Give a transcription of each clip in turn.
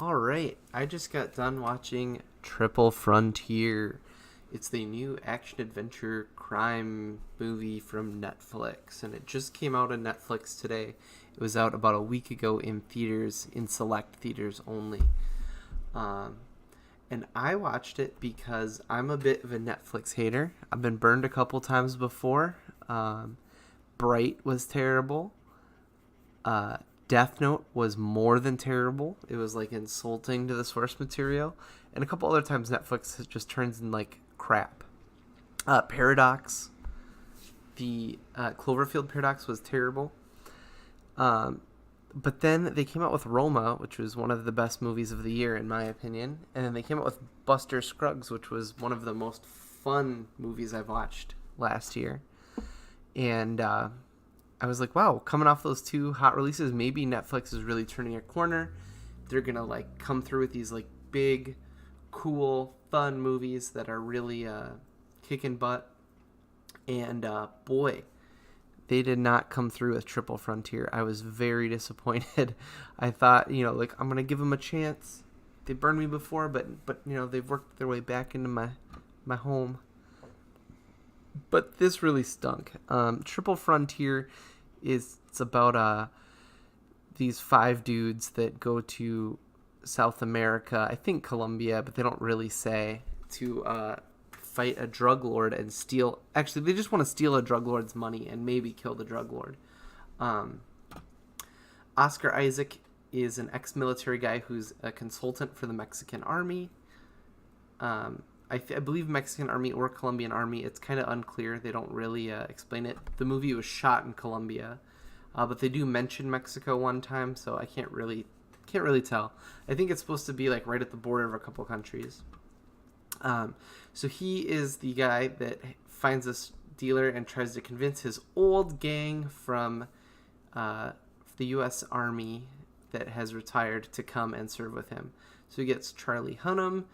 All right, I just got done watching Triple Frontier. It's the new action adventure crime movie from Netflix, and it just came out on Netflix today. It was out about a week ago in theaters, in select theaters only. Um, and I watched it because I'm a bit of a Netflix hater. I've been burned a couple times before. Bright was terrible. Uh, Deathnote was more than terrible. It was like insulting to the source material, and a couple other times Netflix just turns in like crap. Paradox, the Cloverfield Paradox was terrible. But then they came out with Roma, which was one of the best movies of the year in my opinion, and then they came out with Buster Scruggs, which was one of the most fun movies I've watched last year. And I was like, wow, coming off those two hot releases, maybe Netflix is really turning a corner. They're going to like come through with these like big, cool, fun movies that are really kicking butt. And boy, they did not come through with Triple Frontier. I was very disappointed. I thought, like I'm going to give them a chance. They burned me before, but they've worked their way back into my home. But this really stunk. Triple Frontier it's about these five dudes that go to South America, I think Colombia, but they don't really say, to fight a drug lord and steal. Actually, they just want to steal a drug lord's money and maybe kill the drug lord. Oscar Isaac is an ex-military guy who's a consultant for the Mexican army. I believe Mexican army or Colombian army. It's kind of unclear. They don't really explain it. The movie was shot in Colombia, but they do mention Mexico one time, so I can't really tell. I think it's supposed to be like right at the border of a couple countries. So he is the guy that finds this dealer and tries to convince his old gang from the U.S. Army that has retired to come and serve with him. So he gets Charlie Hunnam,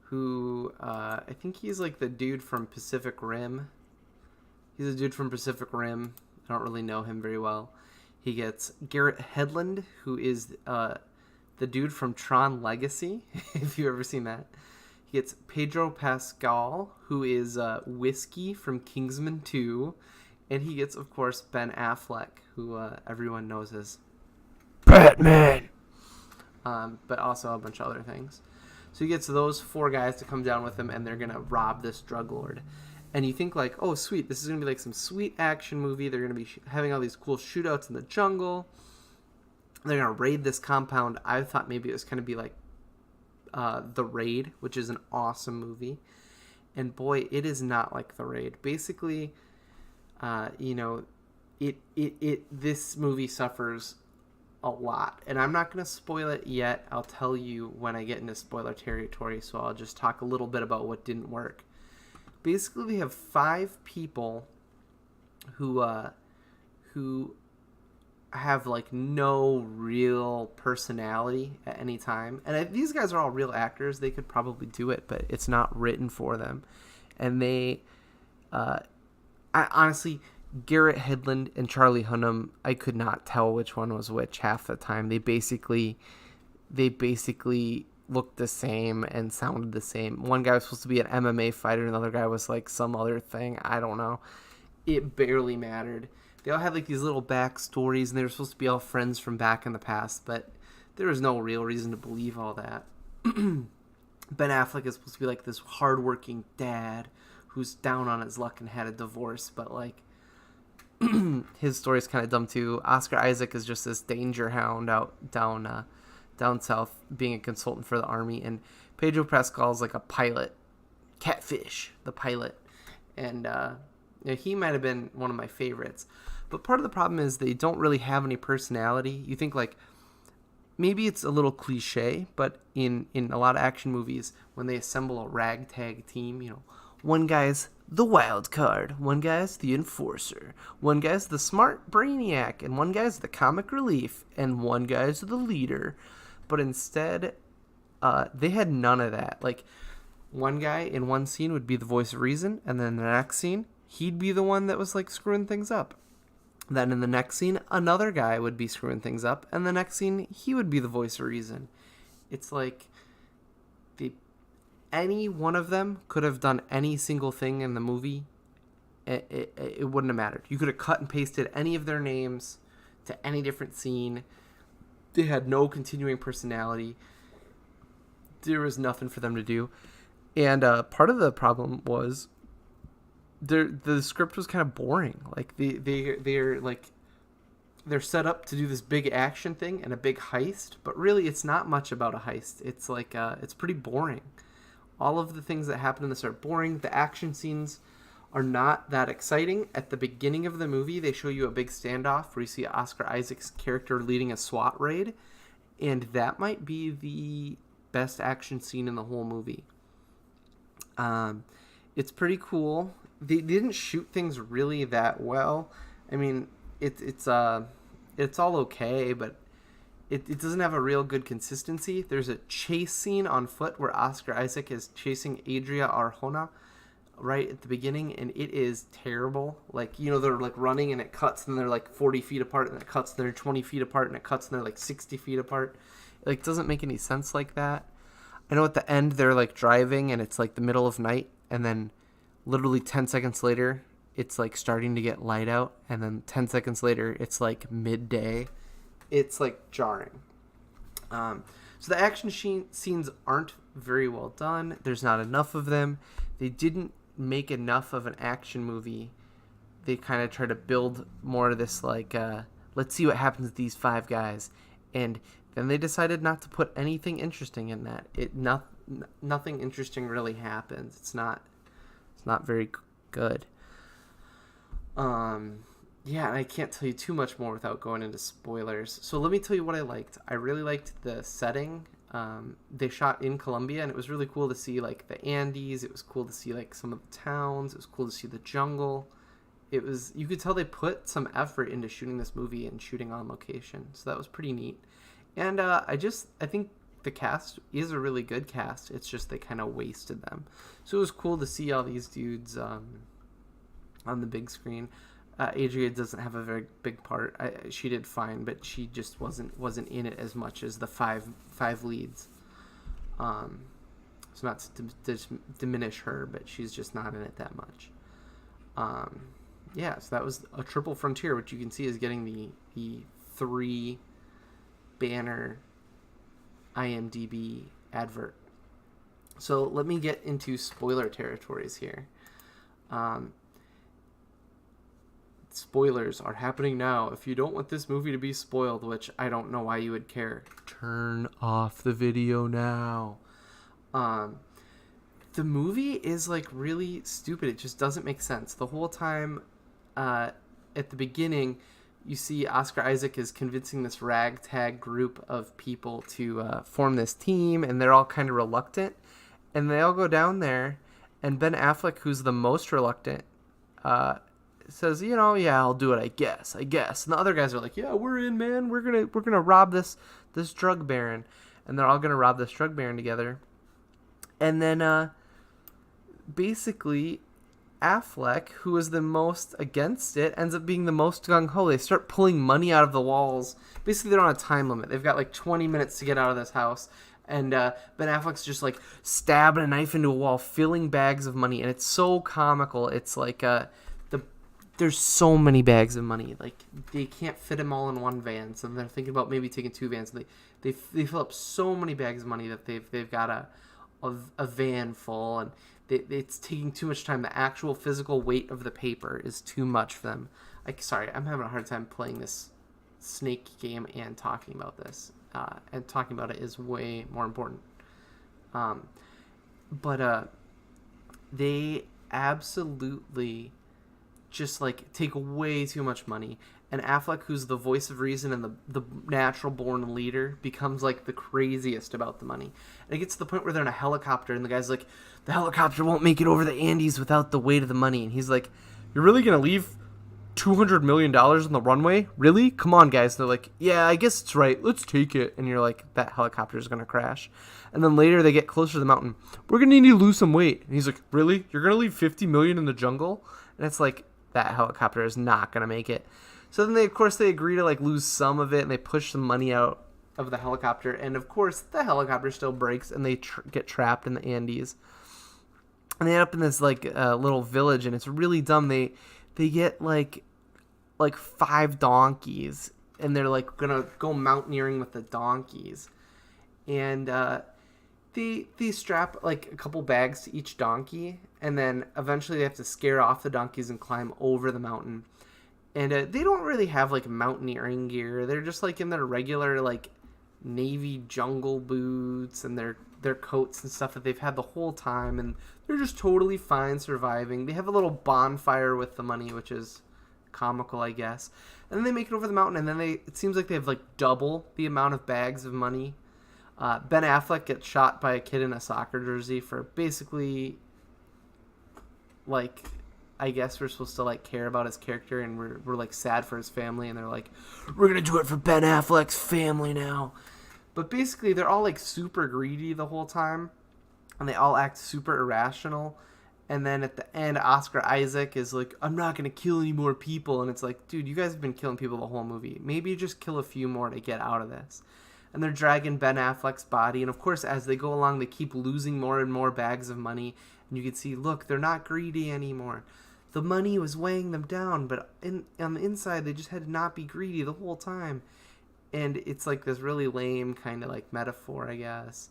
who I think he's like the dude from Pacific Rim. He's a dude from Pacific Rim. I don't really know him very well. He gets Garrett Hedlund, who is the dude from Tron Legacy, if you've ever seen that. He gets Pedro Pascal, who is Whiskey from Kingsman 2. And he gets, of course, Ben Affleck, who everyone knows as Batman. But also a bunch of other things. So he gets those four guys to come down with him, and they're going to rob this drug lord. And you think like, oh, sweet, this is going to be like some sweet action movie. They're going to be having all these cool shootouts in the jungle. They're going to raid this compound. I thought maybe it was going to be like The Raid, which is an awesome movie. And boy, it is not like The Raid. Basically, this movie suffers a lot, and I'm not going to spoil it yet. I'll tell you when I get into spoiler territory, so I'll just talk a little bit about what didn't work. Basically, we have five people who have like no real personality at any time, and these guys are all real actors. They could probably do it, but it's not written for them. And I honestly, Garrett Hedlund and Charlie Hunnam, I could not tell which one was which half the time. They basically looked the same and sounded the same. One guy was supposed to be an MMA fighter, another guy was like some other thing. I don't know. It barely mattered. They all had like these little backstories, and they were supposed to be all friends from back in the past, but there was no real reason to believe all that. Ben Affleck is supposed to be like this hardworking dad who's down on his luck and had a divorce, but like his story's kind of dumb too. Oscar Isaac is just this danger hound out down south, being a consultant for the army, and Pedro Pascal is like a pilot, Catfish, the pilot, and he might have been one of my favorites. But part of the problem is they don't really have any personality. You think like maybe it's a little cliche, but in a lot of action movies, when they assemble a ragtag team, one guy's the wild card, one guy's the enforcer, one guy's the smart brainiac, and one guy's the comic relief, and one guy's the leader. But instead, they had none of that. Like, one guy in one scene would be the voice of reason, and then the next scene, he'd be the one that was like screwing things up. Then in the next scene, another guy would be screwing things up, and the next scene, he would be the voice of reason. It's like any one of them could have done any single thing in the movie. It wouldn't have mattered. You could have cut and pasted any of their names to any different scene. They had no continuing personality. There was nothing for them to do. And part of the problem was the script was kind of boring. Like they're set up to do this big action thing and a big heist, but really it's not much about a heist. It's like it's pretty boring. All of the things that happen in this are boring. The action scenes are not that exciting. At the beginning of the movie, they show you a big standoff where you see Oscar Isaac's character leading a SWAT raid, and that might be the best action scene in the whole movie. It's pretty cool. They didn't shoot things really that well. I mean, it's all okay, but it doesn't have a real good consistency. There's a chase scene on foot where Oscar Isaac is chasing Adria Arjona right at the beginning, and it is terrible. Like, you know, they're like running and it cuts and they're like 40 feet apart, and it cuts and they're 20 feet apart, and it cuts and they're like 60 feet apart. It like doesn't make any sense like that. I know at the end they're like driving and it's like the middle of night, and then literally 10 seconds later it's like starting to get light out, and then 10 seconds later it's like midday. It's like jarring. So the action scenes aren't very well done. There's not enough of them. They didn't make enough of an action movie. They kind of try to build more of this like let's see what happens with these five guys, and then they decided not to put anything interesting in that. Nothing interesting really happens. It's not very good. Yeah, and I can't tell you too much more without going into spoilers. So let me tell you what I liked. I really liked the setting. They shot in Colombia, and it was really cool to see like the Andes. It was cool to see like some of the towns. It was cool to see the jungle. You could tell they put some effort into shooting this movie and shooting on location. So that was pretty neat. And I think the cast is a really good cast. It's just they kind of wasted them. So it was cool to see all these dudes on the big screen. Adria doesn't have a very big part. She did fine, but she just wasn't in it as much as the five leads. So not to diminish her, but she's just not in it that much. So that was a triple frontier, which you can see is getting the 3 banner IMDb advert. So let me get into spoiler territories here. Spoilers are happening now. If you don't want this movie to be spoiled, which I don't know why you would care, turn off the video now. The movie is like really stupid. It just doesn't make sense. The whole time at the beginning, you see Oscar Isaac is convincing this ragtag group of people to form this team, and they're all kind of reluctant. And they all go down there, and Ben Affleck, who's the most reluctant, says, yeah, I'll do it, I guess. And the other guys are like, yeah, we're in, man. We're gonna rob this drug baron. And they're all gonna rob this drug baron together. And then basically Affleck, who is the most against it, ends up being the most gung-ho. They start pulling money out of the walls. Basically, they're on a time limit. They've got like 20 minutes to get out of this house. And Ben Affleck's just like stabbing a knife into a wall, filling bags of money. And it's so comical. It's like there's so many bags of money. Like, they can't fit them all in one van. So they're thinking about maybe taking 2 vans. And they fill up so many bags of money that they've got a van full, and it's taking too much time. The actual physical weight of the paper is too much for them. I'm having a hard time playing this snake game and talking about this. And talking about it is way more important. But they absolutely just like take way too much money. And Affleck, who's the voice of reason and the natural born leader, becomes like the craziest about the money. And it gets to the point where they're in a helicopter, and the guy's like, the helicopter won't make it over the Andes without the weight of the money. And he's like, you're really gonna leave $200 million on the runway? Really? Come on, guys. And they're like, yeah, I guess it's right. Let's take it. And you're like, that helicopter is gonna crash. And then later they get closer to the mountain. We're gonna need to lose some weight. And he's like, really? You're gonna leave $50 million in the jungle? And it's like, that helicopter is not gonna make it. So then they agree to like lose some of it, and they push some money out of the helicopter, and of course the helicopter still breaks, and they get trapped in the Andes, and they end up in this like little village, and it's really dumb. They get like 5 donkeys, and they're like gonna go mountaineering with the donkeys, and they strap like a couple bags to each donkey, and then eventually they have to scare off the donkeys and climb over the mountain. And they don't really have like mountaineering gear. They're just like in their regular like navy jungle boots and their coats and stuff that they've had the whole time, and they're just totally fine surviving. They have a little bonfire with the money, which is comical, I guess. And then they make it over the mountain, and then it seems like they have like double the amount of bags of money. Ben Affleck gets shot by a kid in a soccer jersey for basically, like, I guess we're supposed to like care about his character, and we're like sad for his family, and they're like, we're gonna do it for Ben Affleck's family now. But basically they're all like super greedy the whole time, and they all act super irrational. And then at the end, Oscar Isaac is like, I'm not gonna kill any more people, and it's like, dude, you guys have been killing people the whole movie. Maybe just kill a few more to get out of this. And they're dragging Ben Affleck's body, and of course as they go along they keep losing more and more bags of money, and you can see, look, they're not greedy anymore. The money was weighing them down, but on the inside they just had to not be greedy the whole time. And it's like this really lame kind of like metaphor, I guess.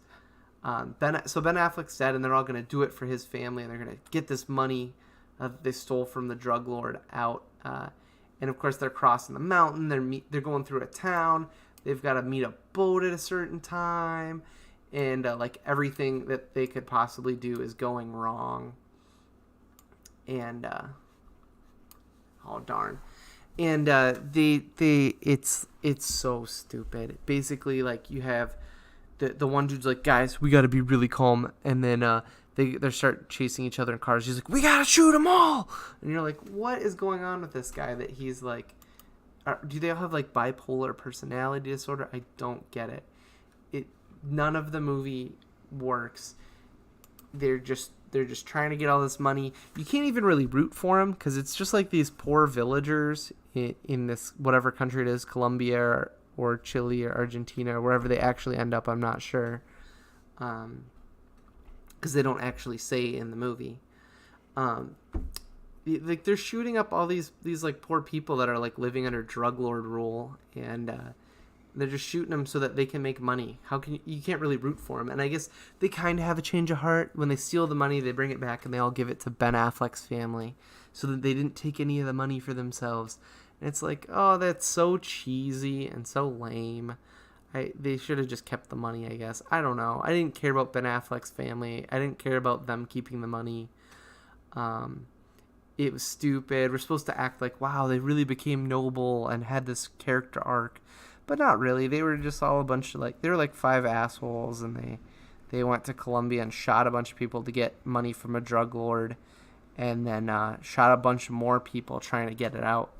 So Ben Affleck's dead, and they're all going to do it for his family, and they're going to get this money that they stole from the drug lord out. And of course they're crossing the mountain. They're going through a town. They've got to meet a boat at a certain time, and like everything that they could possibly do is going wrong. And oh darn. And it's so stupid. Basically, like, you have the one dude's like, guys, we got to be really calm, and then they start chasing each other in cars. He's like, we gotta shoot them all, and you're like, what is going on with this guy that he's like, do they all have like bipolar personality disorder? I don't get it. None of the movie works. They're just trying to get all this money. You can't even really root for them, because it's just like these poor villagers in this whatever country it is, Colombia or Chile or Argentina, or wherever they actually end up. I'm not sure, because they don't actually say in the movie. Like, they're shooting up all these like poor people that are like living under drug lord rule, and they're just shooting them so that they can make money. You can't really root for them. And I guess they kind of have a change of heart. When they steal the money, they bring it back, and they all give it to Ben Affleck's family, so that they didn't take any of the money for themselves. And it's like, oh, that's so cheesy and so lame. They should have just kept the money, I guess. I don't know. I didn't care about Ben Affleck's family. I didn't care about them keeping the money. It was stupid. We're supposed to act like, wow, they really became noble and had this character arc. But not really. They were just all a bunch of, like, they were like 5 assholes, and they went to Colombia and shot a bunch of people to get money from a drug lord, and then shot a bunch more people trying to get it out.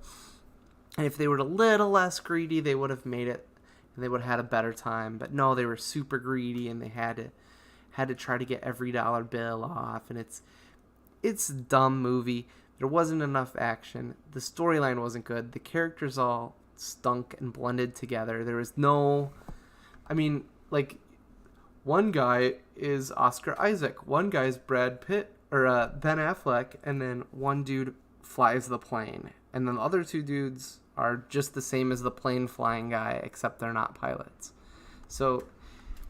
And if they were a little less greedy, they would have made it, and they would have had a better time. But no, they were super greedy, and they had to try to get every dollar bill off, and it's a dumb movie. There wasn't enough action. The storyline wasn't good. The characters all stunk and blended together. There was no, I mean, like, one guy is Oscar Isaac, one guy's Brad Pitt, or Ben Affleck, and then one dude flies the plane, and then the other 2 dudes are just the same as the plane flying guy, except they're not pilots. So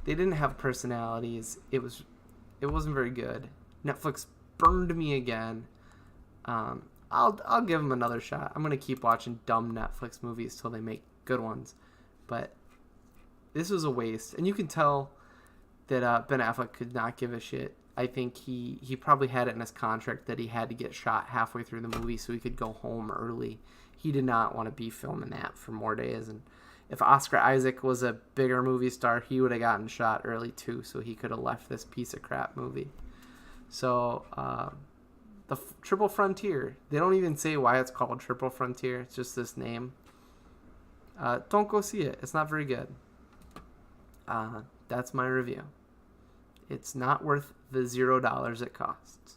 they didn't have personalities. It wasn't very good. Netflix burned me again. I'll give them another shot. I'm gonna keep watching dumb Netflix movies till they make good ones, but this was a waste. And you can tell that Ben Affleck could not give a shit. I think he probably had it in his contract that he had to get shot halfway through the movie so he could go home early. He did not want to be filming that for more days. And if Oscar Isaac was a bigger movie star, he would have gotten shot early too, so he could have left this piece of crap movie. So the Triple Frontier, they don't even say why it's called Triple Frontier. It's just this name. Don't go see it. It's not very good. That's my review. It's not worth the $0 it costs.